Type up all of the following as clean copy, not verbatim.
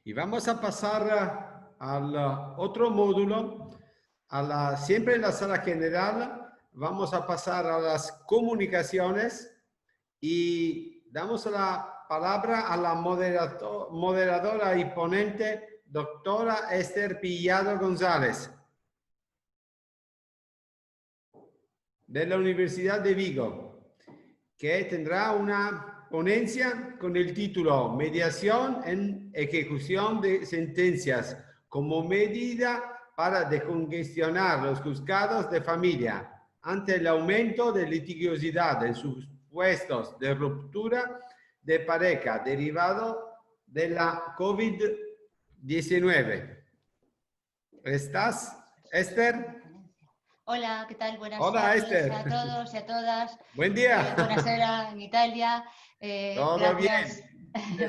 Y vamos a pasar al otro módulo, siempre en la sala general. Vamos a pasar a las comunicaciones y damos la palabra a la moderadora y ponente, doctora Esther Pillado González, de la Universidad de Vigo, que tendrá una ponencia con el título Mediación en ejecución de sentencias como medida para descongestionar los juzgados de familia ante el aumento de litigiosidad en supuestos de ruptura de pareja derivado de la COVID-19. ¿Estás, Esther? Hola, ¿qué tal? Buenas Hola, tardes Esther. a todos y a todas. Buen día. Buonasera en Italia. Todo Gracias. bien.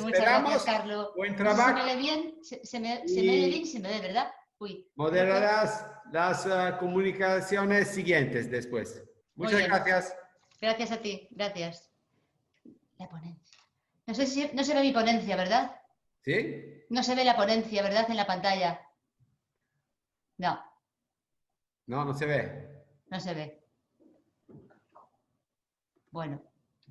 Muchas gracias, Carlos. Buen No sé si trabajo. me ve bien. ¿Se me oye bien? Se me ve, ¿verdad? Uy. Moderarás las comunicaciones siguientes después. Muchas gracias. Gracias a ti. Gracias. La ponencia. No sé si no se ve mi ponencia, ¿verdad? ¿Sí? No se ve la ponencia, ¿verdad? En la pantalla. No. No, no se ve. No se ve. Bueno,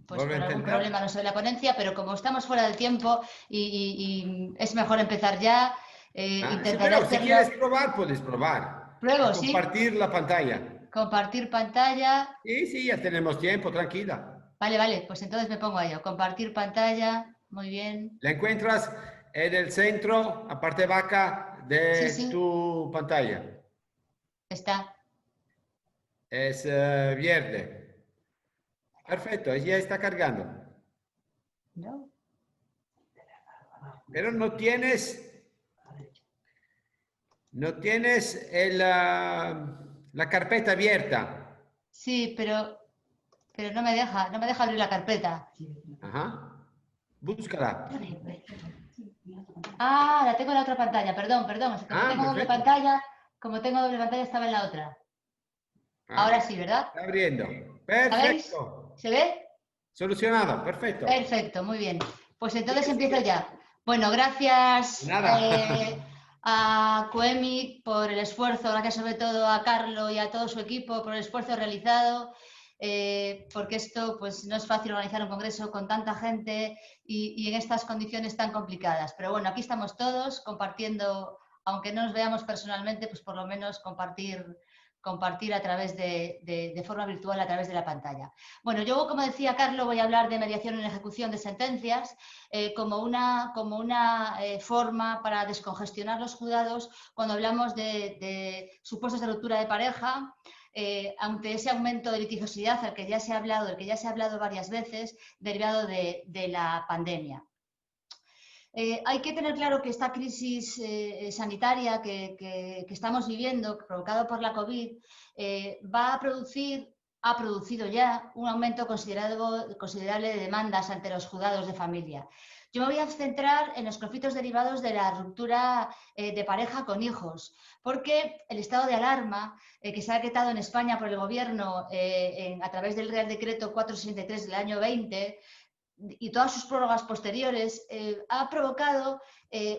pues ¿Vuelve por a algún intentar? problema no se ve la ponencia, pero como estamos fuera del tiempo y es mejor empezar ya, intentaré pero si hacerlo. quieres probar, puedes probar. Pruebo, ¿sí? Compartir la pantalla. Compartir pantalla. Sí, ya tenemos tiempo, tranquila. Vale, pues entonces me pongo a ello. Compartir pantalla, muy bien. La encuentras en el centro, a parte baja de Sí. tu pantalla. Está. Es verde. Perfecto, ya está cargando. ¿No? Pero no tienes la carpeta abierta. Sí, pero no me deja abrir la carpeta. Ajá. Búscala. Ah, la tengo en la otra pantalla, perdón. Como tengo doble pantalla, estaba en la otra. Ahora sí, ¿verdad? Está abriendo. ¿Sabéis? Perfecto. ¿Se ve? Solucionado, perfecto. Perfecto, muy bien. Pues entonces empiezo ya. Bueno, gracias a Coemi por el esfuerzo, gracias sobre todo a Carlo y a todo su equipo por el esfuerzo realizado, porque esto pues no es fácil organizar un congreso con tanta gente y en estas condiciones tan complicadas. Pero bueno, aquí estamos todos compartiendo, aunque no nos veamos personalmente, pues por lo menos compartir a través de forma virtual, a través de la pantalla. Bueno, yo, como decía Carlos, voy a hablar de mediación en ejecución de sentencias como una forma para descongestionar los juzgados cuando hablamos de supuestos de ruptura de pareja, ante ese aumento de litigiosidad del que ya se ha hablado varias veces, derivado de la pandemia. Hay que tener claro que esta crisis sanitaria que estamos viviendo, provocada por la COVID, ha producido ya un aumento considerable de demandas ante los juzgados de familia. Yo me voy a centrar en los conflictos derivados de la ruptura de pareja con hijos, porque el estado de alarma que se ha decretado en España por el Gobierno a través del Real Decreto 463 del año 20, y todas sus prórrogas posteriores, ha provocado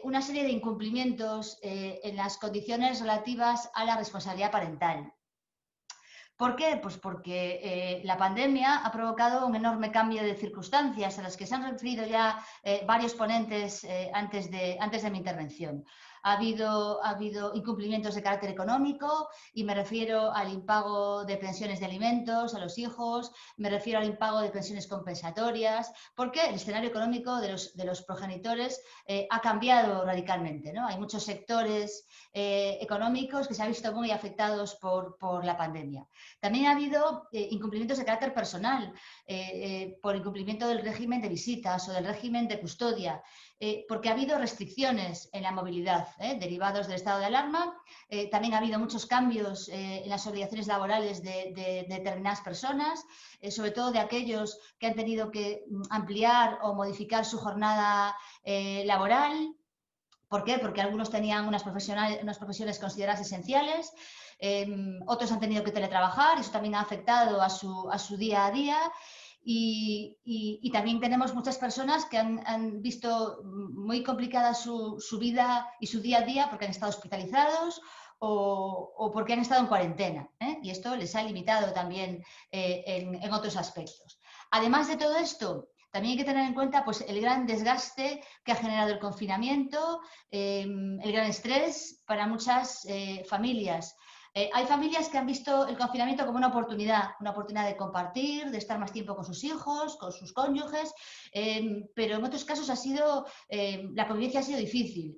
una serie de incumplimientos en las condiciones relativas a la responsabilidad parental. ¿Por qué? Pues porque la pandemia ha provocado un enorme cambio de circunstancias a las que se han referido ya varios ponentes antes de mi intervención. Ha habido incumplimientos de carácter económico y me refiero al impago de pensiones de alimentos a los hijos, me refiero al impago de pensiones compensatorias, porque el escenario económico de los progenitores ha cambiado radicalmente, ¿no? Hay muchos sectores económicos que se han visto muy afectados por la pandemia. También ha habido incumplimientos de carácter personal, por incumplimiento del régimen de visitas o del régimen de custodia, porque ha habido restricciones en la movilidad derivados del estado de alarma. También ha habido muchos cambios en las obligaciones laborales de determinadas personas, sobre todo de aquellos que han tenido que ampliar o modificar su jornada laboral. ¿Por qué? Porque algunos tenían unas profesiones consideradas esenciales, otros han tenido que teletrabajar y eso también ha afectado a su día a día. Y también tenemos muchas personas que han visto muy complicada su vida y su día a día porque han estado hospitalizados o porque han estado en cuarentena, ¿eh? Y esto les ha limitado también en otros aspectos. Además de todo esto, también hay que tener en cuenta pues, el gran desgaste que ha generado el confinamiento, el gran estrés para muchas familias. Hay familias que han visto el confinamiento como una oportunidad de compartir, de estar más tiempo con sus hijos, con sus cónyuges, pero en otros casos la convivencia ha sido difícil.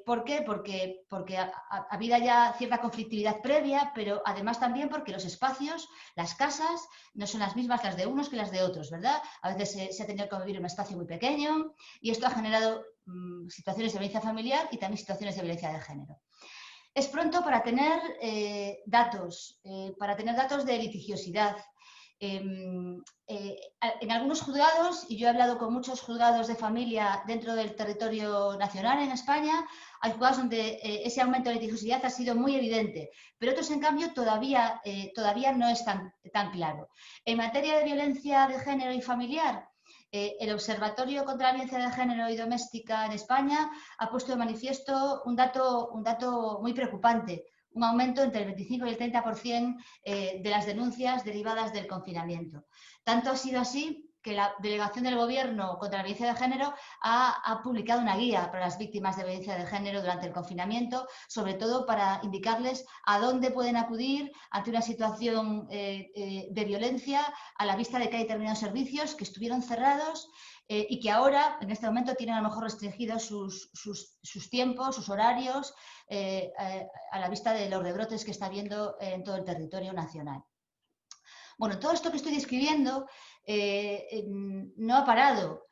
¿Por qué? Porque ha habido ya cierta conflictividad previa, pero además también porque los espacios, las casas, no son las mismas las de unos que las de otros, ¿verdad? A veces se ha tenido que vivir en un espacio muy pequeño y esto ha generado situaciones de violencia familiar y también situaciones de violencia de género. Es pronto para tener datos de litigiosidad. En algunos juzgados, y yo he hablado con muchos juzgados de familia dentro del territorio nacional en España, hay juzgados donde ese aumento de litigiosidad ha sido muy evidente, pero otros, en cambio, todavía no es tan claro. En materia de violencia de género y familiar, el Observatorio contra la Violencia de Género y Doméstica en España ha puesto de manifiesto un dato muy preocupante, un aumento entre el 25 y el 30% de las denuncias derivadas del confinamiento. Tanto ha sido así que la Delegación del Gobierno contra la Violencia de Género ha publicado una guía para las víctimas de violencia de género durante el confinamiento, sobre todo para indicarles a dónde pueden acudir ante una situación de violencia, a la vista de que hay determinados servicios que estuvieron cerrados y que ahora, en este momento, tienen a lo mejor restringidos sus tiempos, sus horarios, a la vista de los rebrotes que está habiendo en todo el territorio nacional. Bueno, todo esto que estoy describiendo no ha parado.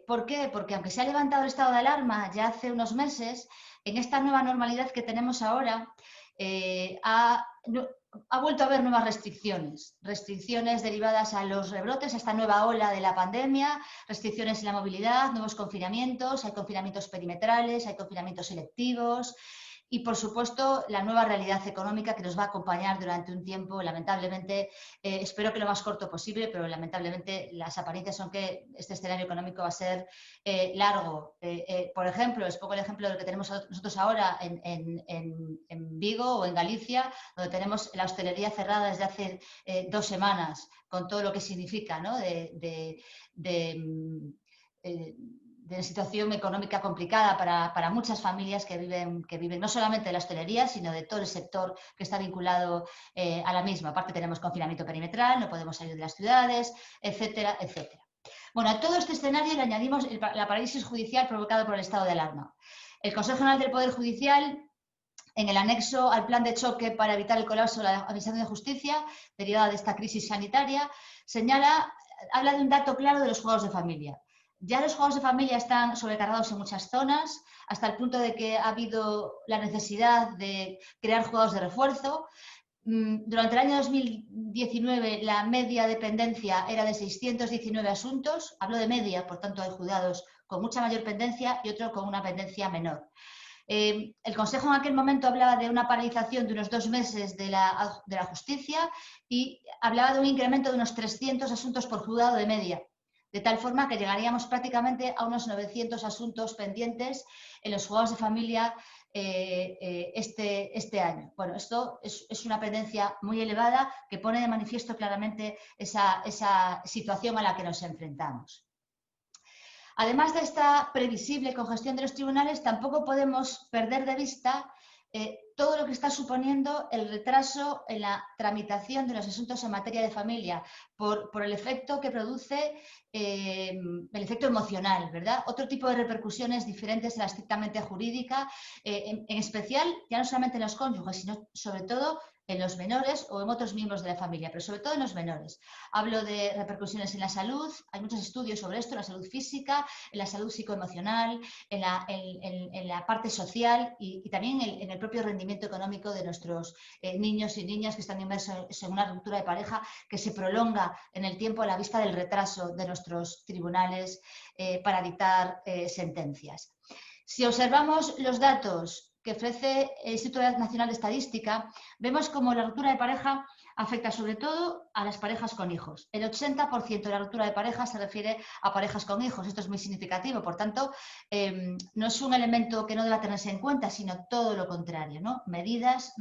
¿Por qué? Porque aunque se ha levantado el estado de alarma ya hace unos meses, en esta nueva normalidad que tenemos ahora, ha vuelto a haber nuevas restricciones derivadas a los rebrotes, a esta nueva ola de la pandemia, restricciones en la movilidad, nuevos confinamientos, hay confinamientos perimetrales, hay confinamientos selectivos. Y, por supuesto, la nueva realidad económica que nos va a acompañar durante un tiempo, lamentablemente, espero que lo más corto posible, pero lamentablemente las apariencias son que este escenario económico va a ser largo. Por ejemplo, les pongo el ejemplo de lo que tenemos nosotros ahora en Vigo o en Galicia, donde tenemos la hostelería cerrada desde hace 2 semanas, con todo lo que significa, ¿no? de una situación económica complicada para muchas familias que viven no solamente de la hostelería, sino de todo el sector que está vinculado a la misma. Aparte tenemos confinamiento perimetral, no podemos salir de las ciudades, etcétera, etcétera. Bueno, a todo este escenario le añadimos la parálisis judicial provocada por el estado de alarma. El Consejo General del Poder Judicial, en el anexo al plan de choque para evitar el colapso de la Administración de Justicia, derivada de esta crisis sanitaria, habla de un dato claro de los juzgados de familia. Ya los juzgados de familia están sobrecargados en muchas zonas, hasta el punto de que ha habido la necesidad de crear juzgados de refuerzo. Durante el año 2019 la media de pendencia era de 619 asuntos, hablo de media, por tanto hay juzgados con mucha mayor pendencia y otros con una pendencia menor. El Consejo en aquel momento hablaba de una paralización de unos 2 meses de la justicia y hablaba de un incremento de unos 300 asuntos por juzgado de media. De tal forma que llegaríamos prácticamente a unos 900 asuntos pendientes en los juzgados de familia este año. Bueno, esto es una pendencia muy elevada que pone de manifiesto claramente esa situación a la que nos enfrentamos. Además de esta previsible congestión de los tribunales, tampoco podemos perder de vista todo lo que está suponiendo el retraso en la tramitación de los asuntos en materia de familia por el efecto que produce, el efecto emocional, ¿verdad? Otro tipo de repercusiones diferentes a la estrictamente jurídica, en especial ya no solamente en los cónyuges, sino sobre todo en los menores o en otros miembros de la familia, pero sobre todo en los menores. Hablo de repercusiones en la salud, hay muchos estudios sobre esto, en la salud física, en la salud psicoemocional, en la parte social y también en el propio rendimiento económico de nuestros niños y niñas que están inmersos en una ruptura de pareja que se prolonga en el tiempo a la vista del retraso de nuestros tribunales para dictar sentencias. Si observamos los datos que ofrece el Instituto Nacional de Estadística, vemos como la ruptura de pareja afecta sobre todo a las parejas con hijos. El 80% de la ruptura de pareja se refiere a parejas con hijos. Esto es muy significativo, por tanto, no es un elemento que no deba tenerse en cuenta, sino todo lo contrario, ¿no? Medidas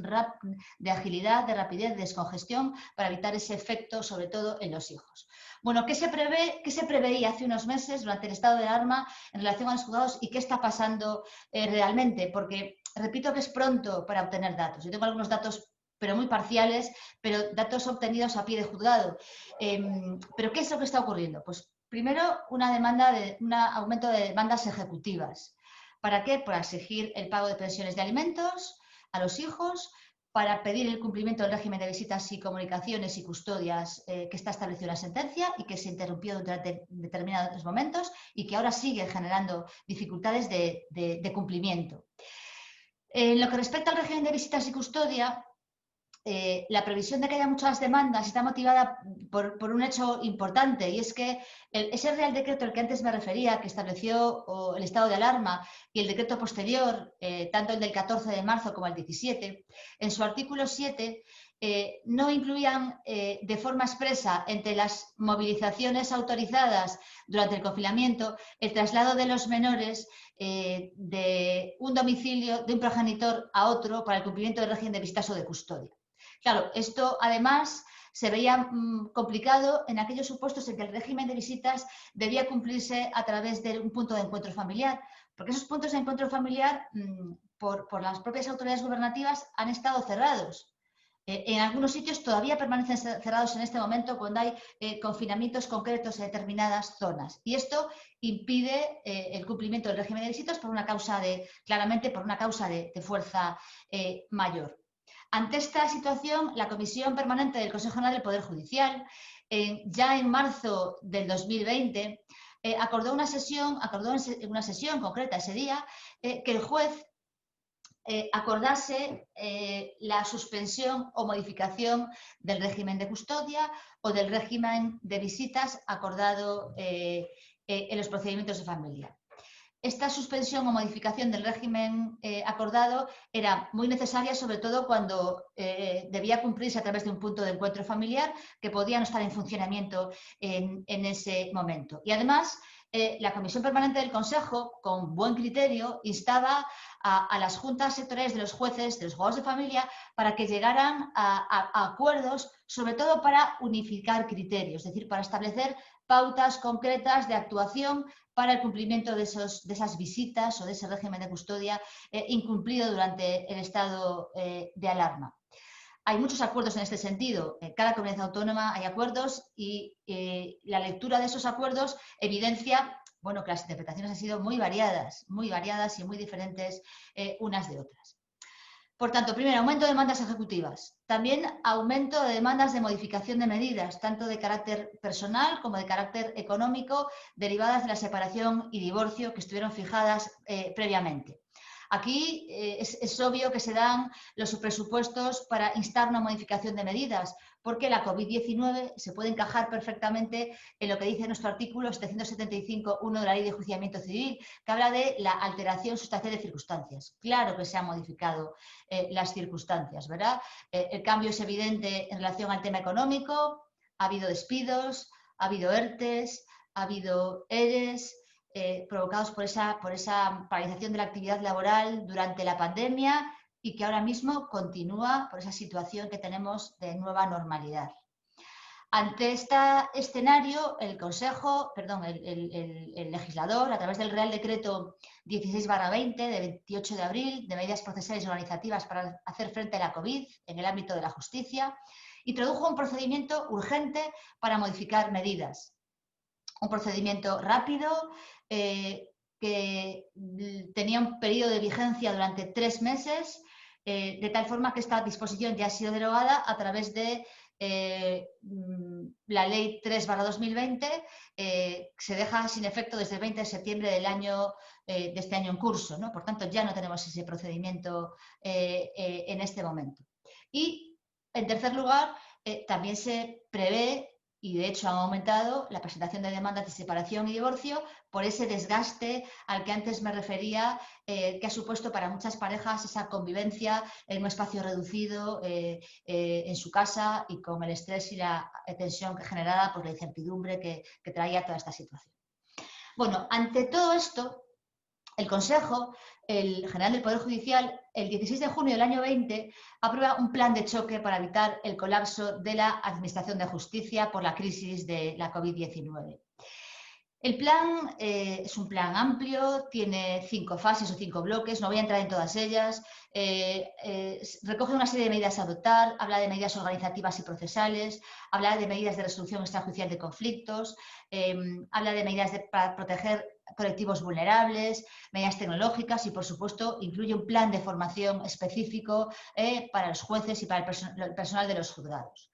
de agilidad, de rapidez, de descongestión para evitar ese efecto, sobre todo en los hijos. Bueno, ¿qué se preveía hace unos meses durante el estado de alarma en relación a los juzgados y qué está pasando realmente? Porque repito que es pronto para obtener datos. Yo tengo algunos datos pero muy parciales, pero datos obtenidos a pie de juzgado. ¿Pero qué es lo que está ocurriendo? Pues primero, un aumento de demandas ejecutivas. ¿Para qué? Para exigir el pago de pensiones de alimentos a los hijos, para pedir el cumplimiento del régimen de visitas y comunicaciones y custodias que está establecido en la sentencia y que se interrumpió durante determinados momentos y que ahora sigue generando dificultades de cumplimiento. En lo que respecta al régimen de visitas y custodia, la previsión de que haya muchas demandas está motivada por un hecho importante, y es que ese Real Decreto al que antes me refería, que estableció el estado de alarma, y el decreto posterior, tanto el del 14 de marzo como el 17, en su artículo 7 no incluían de forma expresa entre las movilizaciones autorizadas durante el confinamiento el traslado de los menores de un domicilio de un progenitor a otro para el cumplimiento del régimen de visitas o de custodia. Claro, esto además se veía complicado en aquellos supuestos en que el régimen de visitas debía cumplirse a través de un punto de encuentro familiar, porque esos puntos de encuentro familiar, por las propias autoridades gubernativas, han estado cerrados. En algunos sitios todavía permanecen cerrados en este momento cuando hay confinamientos concretos en determinadas zonas. Y esto impide el cumplimiento del régimen de visitas claramente por una causa de fuerza mayor. Ante esta situación, la Comisión Permanente del Consejo General del Poder Judicial, ya en marzo del 2020, acordó en una sesión concreta ese día que el juez acordase la suspensión o modificación del régimen de custodia o del régimen de visitas acordado en los procedimientos de familia. Esta suspensión o modificación del régimen acordado era muy necesaria, sobre todo cuando debía cumplirse a través de un punto de encuentro familiar que podía no estar en funcionamiento en ese momento. Y además, la Comisión Permanente del Consejo, con buen criterio, instaba a las juntas sectoriales de los jueces, de los juzgados de familia, para que llegaran a acuerdos, sobre todo para unificar criterios, es decir, para establecer pautas concretas de actuación para el cumplimiento de esas visitas o de ese régimen de custodia incumplido durante el estado de alarma. Hay muchos acuerdos en este sentido. En cada comunidad autónoma hay acuerdos y la lectura de esos acuerdos evidencia, bueno, que las interpretaciones han sido muy variadas y muy diferentes unas de otras. Por tanto, primero, aumento de demandas ejecutivas. También aumento de demandas de modificación de medidas, tanto de carácter personal como de carácter económico, derivadas de la separación y divorcio que estuvieron fijadas previamente. Aquí es obvio que se dan los presupuestos para instar una modificación de medidas, porque la COVID-19 se puede encajar perfectamente en lo que dice nuestro artículo 775.1 de la Ley de Enjuiciamiento Civil, que habla de la alteración sustancial de circunstancias. Claro que se han modificado las circunstancias, ¿verdad? El cambio es evidente en relación al tema económico. Ha habido despidos, ha habido ERTES, ha habido ERES, provocados por esa paralización de la actividad laboral durante la pandemia y que ahora mismo continúa por esa situación que tenemos de nueva normalidad. Ante este escenario, el legislador, a través del Real Decreto 16/20 de 28 de abril de medidas procesales y organizativas para hacer frente a la COVID en el ámbito de la justicia, introdujo un procedimiento urgente para modificar medidas. Un procedimiento rápido que tenía un periodo de vigencia durante 3 meses, de tal forma que esta disposición ya ha sido derogada a través de la Ley 3/2020, se deja sin efecto desde el 20 de septiembre de este año en curso, ¿no? Por tanto, ya no tenemos ese procedimiento en este momento. Y, en tercer lugar, también se prevé y de hecho han aumentado la presentación de demandas de separación y divorcio por ese desgaste al que antes me refería, que ha supuesto para muchas parejas esa convivencia en un espacio reducido, en su casa, y con el estrés y la tensión generada por la incertidumbre que traía toda esta situación. Bueno, ante todo esto, el Consejo General del Poder Judicial, el 16 de junio del año 20, aprueba un plan de choque para evitar el colapso de la Administración de Justicia por la crisis de la COVID-19. El plan es un plan amplio, tiene 5 fases o 5 bloques, no voy a entrar en todas ellas. Recoge una serie de medidas a adoptar, habla de medidas organizativas y procesales, habla de medidas de resolución extrajudicial de conflictos, habla de medidas para proteger colectivos vulnerables, medidas tecnológicas y, por supuesto, incluye un plan de formación específico para los jueces y para el personal de los juzgados.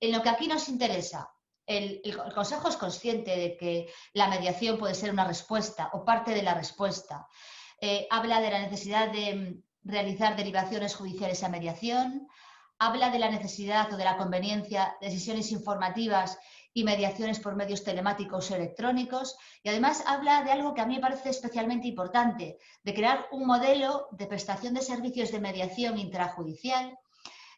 En lo que aquí nos interesa, el Consejo es consciente de que la mediación puede ser una respuesta o parte de la respuesta. Habla de la necesidad de realizar derivaciones judiciales a mediación, habla de la necesidad o de la conveniencia de sesiones informativas y mediaciones por medios telemáticos o electrónicos, y además habla de algo que a mí me parece especialmente importante, de crear un modelo de prestación de servicios de mediación intrajudicial,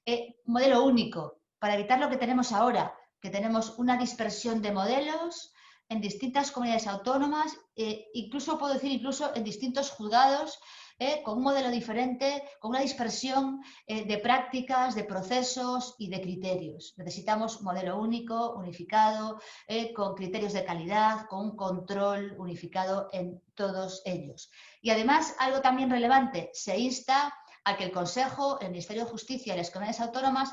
un modelo único, para evitar lo que tenemos ahora, que tenemos una dispersión de modelos en distintas comunidades autónomas, incluso puedo decir incluso en distintos juzgados, con un modelo diferente, con una dispersión de prácticas, de procesos y de criterios. Necesitamos un modelo único, unificado, con criterios de calidad, con un control unificado en todos ellos. Y además, algo también relevante, se insta a que el Consejo, el Ministerio de Justicia y las comunidades autónomas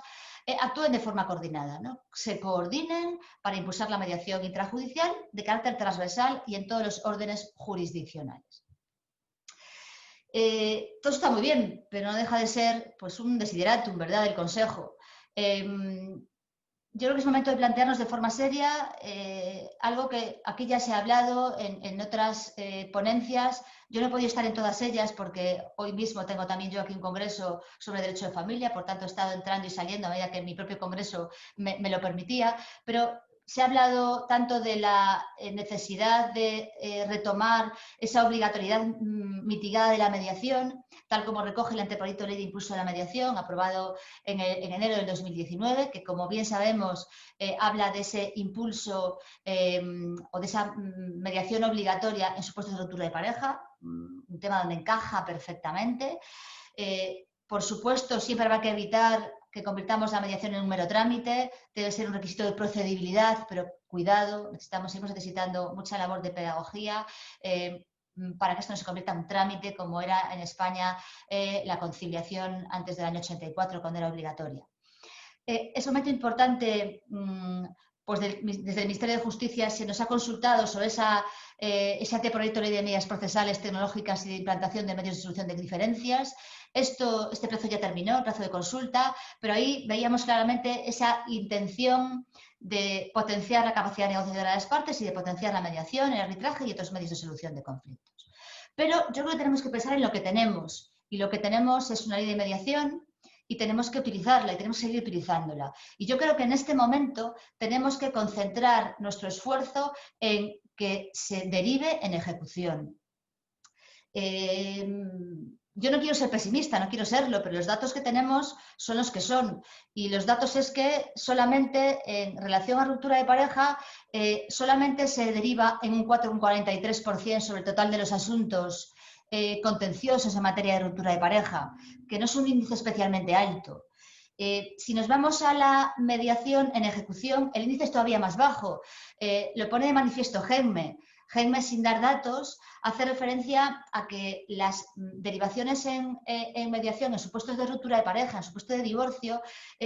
actúen de forma coordinada, ¿no? Se coordinen para impulsar la mediación intrajudicial de carácter transversal y en todos los órdenes jurisdiccionales. Todo está muy bien, pero no deja de ser pues, un desideratum, ¿verdad?, del Consejo. Yo creo que es momento de plantearnos de forma seria algo que aquí ya se ha hablado en otras ponencias. Yo no he podido estar en todas ellas porque hoy mismo tengo también yo aquí un congreso sobre derecho de familia, por tanto he estado entrando y saliendo a medida que mi propio congreso me lo permitía, pero se ha hablado tanto de la necesidad de retomar esa obligatoriedad mitigada de la mediación, tal como recoge el anteproyecto de ley de impulso de la mediación, aprobado en enero del 2019, que como bien sabemos habla de ese impulso o de esa mediación obligatoria en supuestos de ruptura de pareja, un tema donde encaja perfectamente. Por supuesto, siempre habrá que evitar que convirtamos la mediación en un mero trámite, debe ser un requisito de procedibilidad, pero cuidado, seguimos necesitando mucha labor de pedagogía para que esto no se convierta en un trámite como era en España la conciliación antes del año 84, cuando era obligatoria. Es un momento importante, pues desde el Ministerio de Justicia se nos ha consultado sobre ese anteproyecto de ley de medidas procesales, tecnológicas y de implantación de medios de solución de diferencias. Este plazo ya terminó, el plazo de consulta, pero ahí veíamos claramente esa intención de potenciar la capacidad negociadora de las partes y de potenciar la mediación, el arbitraje y otros medios de solución de conflictos. Pero yo creo que tenemos que pensar en lo que tenemos, y lo que tenemos es una ley de mediación y tenemos que utilizarla y tenemos que seguir utilizándola. Y yo creo que en este momento tenemos que concentrar nuestro esfuerzo en que se derive en ejecución. Yo no quiero ser pesimista, no quiero serlo, pero los datos que tenemos son los que son. Y los datos es que solamente en relación a ruptura de pareja, solamente se deriva en un 43% sobre el total de los asuntos contenciosos en materia de ruptura de pareja, que no es un índice especialmente alto. Si nos vamos a la mediación en ejecución, el índice es todavía más bajo. Lo pone de manifiesto Genme. Genme, sin dar datos, hace referencia a que las derivaciones en mediación, en supuestos de ruptura de pareja, en supuestos de divorcio,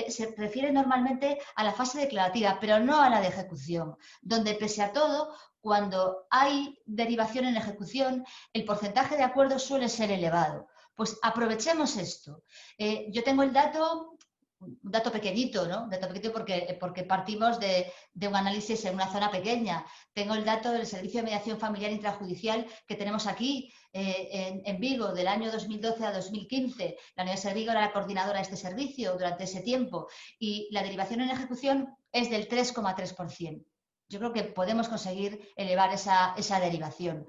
se refieren normalmente a la fase declarativa, pero no a la de ejecución, donde pese a todo, cuando hay derivación en ejecución, el porcentaje de acuerdo suele ser elevado. Pues aprovechemos esto. Yo tengo el dato, un dato pequeñito, ¿no? Un dato pequeñito porque partimos de un análisis en una zona pequeña. Tengo el dato del Servicio de Mediación Familiar Intrajudicial que tenemos aquí en Vigo, del año 2012 a 2015. La Universidad de Vigo era la coordinadora de este servicio durante ese tiempo y la derivación en ejecución es del 3,3%. Yo creo que podemos conseguir elevar esa derivación.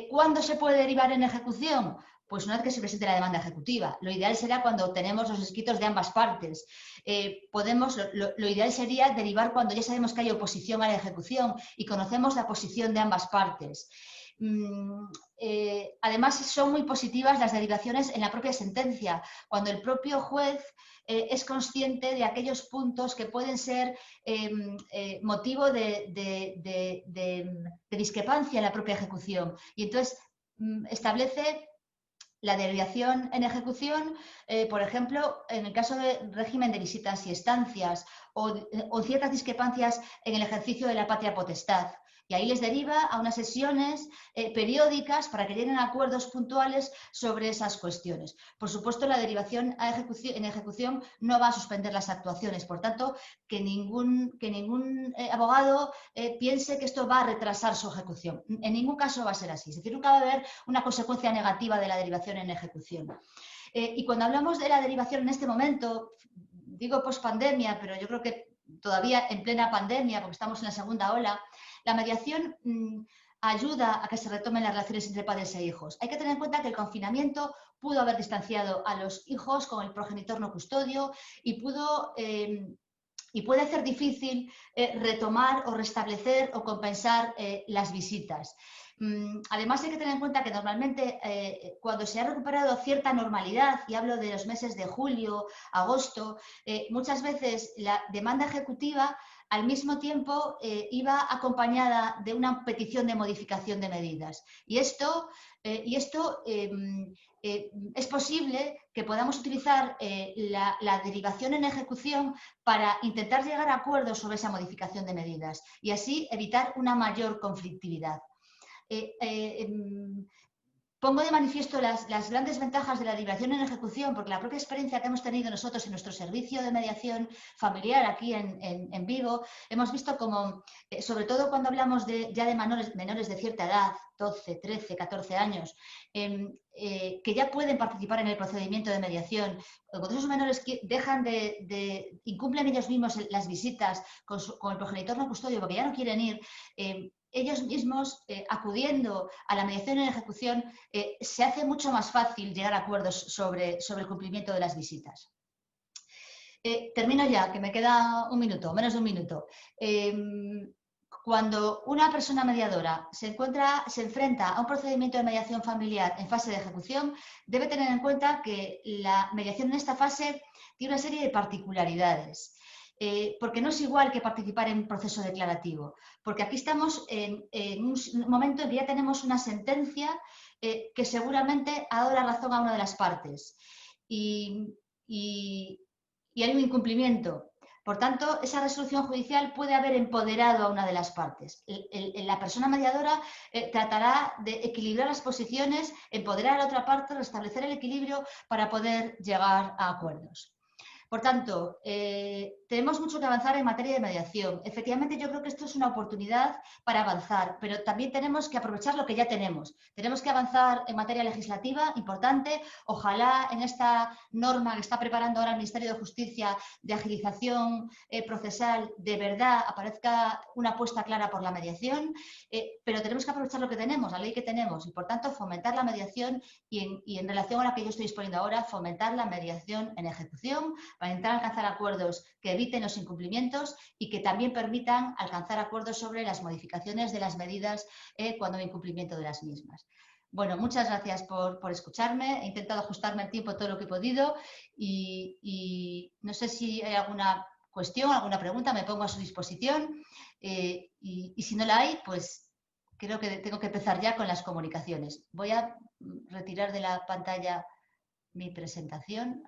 ¿Cuándo se puede derivar en ejecución? Pues una vez que se presente la demanda ejecutiva. Lo ideal será cuando tenemos los escritos de ambas partes. Lo ideal sería derivar cuando ya sabemos que hay oposición a la ejecución y conocemos la posición de ambas partes. Además, son muy positivas las derivaciones en la propia sentencia, cuando el propio juez es consciente de aquellos puntos que pueden ser motivo de discrepancia en la propia ejecución. Y entonces establece la derivación en ejecución, por ejemplo, en el caso del régimen de visitas y estancias o ciertas discrepancias en el ejercicio de la patria potestad. Y ahí les deriva a unas sesiones periódicas para que lleguen a acuerdos puntuales sobre esas cuestiones. Por supuesto, la derivación en ejecución no va a suspender las actuaciones. Por tanto, que ningún abogado piense que esto va a retrasar su ejecución. En ningún caso va a ser así. Es decir, nunca va a haber una consecuencia negativa de la derivación en ejecución. Y cuando hablamos de la derivación en este momento, digo post-pandemia, pero yo creo que todavía en plena pandemia, porque estamos en la segunda ola, la mediación ayuda a que se retomen las relaciones entre padres e hijos. Hay que tener en cuenta que el confinamiento pudo haber distanciado a los hijos con el progenitor no custodio y puede hacer difícil retomar o restablecer o compensar las visitas. Además, hay que tener en cuenta que normalmente cuando se ha recuperado cierta normalidad, y hablo de los meses de julio, agosto, muchas veces la demanda ejecutiva al mismo tiempo iba acompañada de una petición de modificación de medidas. Y esto es posible que podamos utilizar la derivación en ejecución para intentar llegar a acuerdos sobre esa modificación de medidas y así evitar una mayor conflictividad. Pongo de manifiesto las grandes ventajas de la derivación en ejecución porque la propia experiencia que hemos tenido nosotros en nuestro servicio de mediación familiar aquí en Vigo, hemos visto como, sobre todo cuando hablamos ya de menores de cierta edad, 12, 13, 14 años, que ya pueden participar en el procedimiento de mediación. Cuando esos menores incumplen ellos mismos las visitas con el progenitor no custodio porque ya no quieren ir, ellos mismos, acudiendo a la mediación en ejecución, se hace mucho más fácil llegar a acuerdos sobre el cumplimiento de las visitas. Termino ya, que me queda un minuto, menos de un minuto. Cuando una persona mediadora se enfrenta a un procedimiento de mediación familiar en fase de ejecución, debe tener en cuenta que la mediación en esta fase tiene una serie de particularidades. Porque no es igual que participar en un proceso declarativo, porque aquí estamos en un momento en que ya tenemos una sentencia que seguramente ha dado la razón a una de las partes y hay un incumplimiento. Por tanto, esa resolución judicial puede haber empoderado a una de las partes. La persona mediadora tratará de equilibrar las posiciones, empoderar a la otra parte, restablecer el equilibrio para poder llegar a acuerdos. Por tanto, tenemos mucho que avanzar en materia de mediación. Efectivamente, yo creo que esto es una oportunidad para avanzar, pero también tenemos que aprovechar lo que ya tenemos. Tenemos que avanzar en materia legislativa, importante. Ojalá en esta norma que está preparando ahora el Ministerio de Justicia de agilización procesal, de verdad aparezca una apuesta clara por la mediación, pero tenemos que aprovechar lo que tenemos, la ley que tenemos, y por tanto fomentar la mediación y en relación a la que yo estoy disponiendo ahora, fomentar la mediación en ejecución, para intentar alcanzar acuerdos que eviten los incumplimientos y que también permitan alcanzar acuerdos sobre las modificaciones de las medidas cuando hay incumplimiento de las mismas. Bueno, muchas gracias por escucharme. He intentado ajustarme el tiempo todo lo que he podido y no sé si hay alguna cuestión, alguna pregunta, me pongo a su disposición y si no la hay, pues creo que tengo que empezar ya con las comunicaciones. Voy a retirar de la pantalla mi presentación.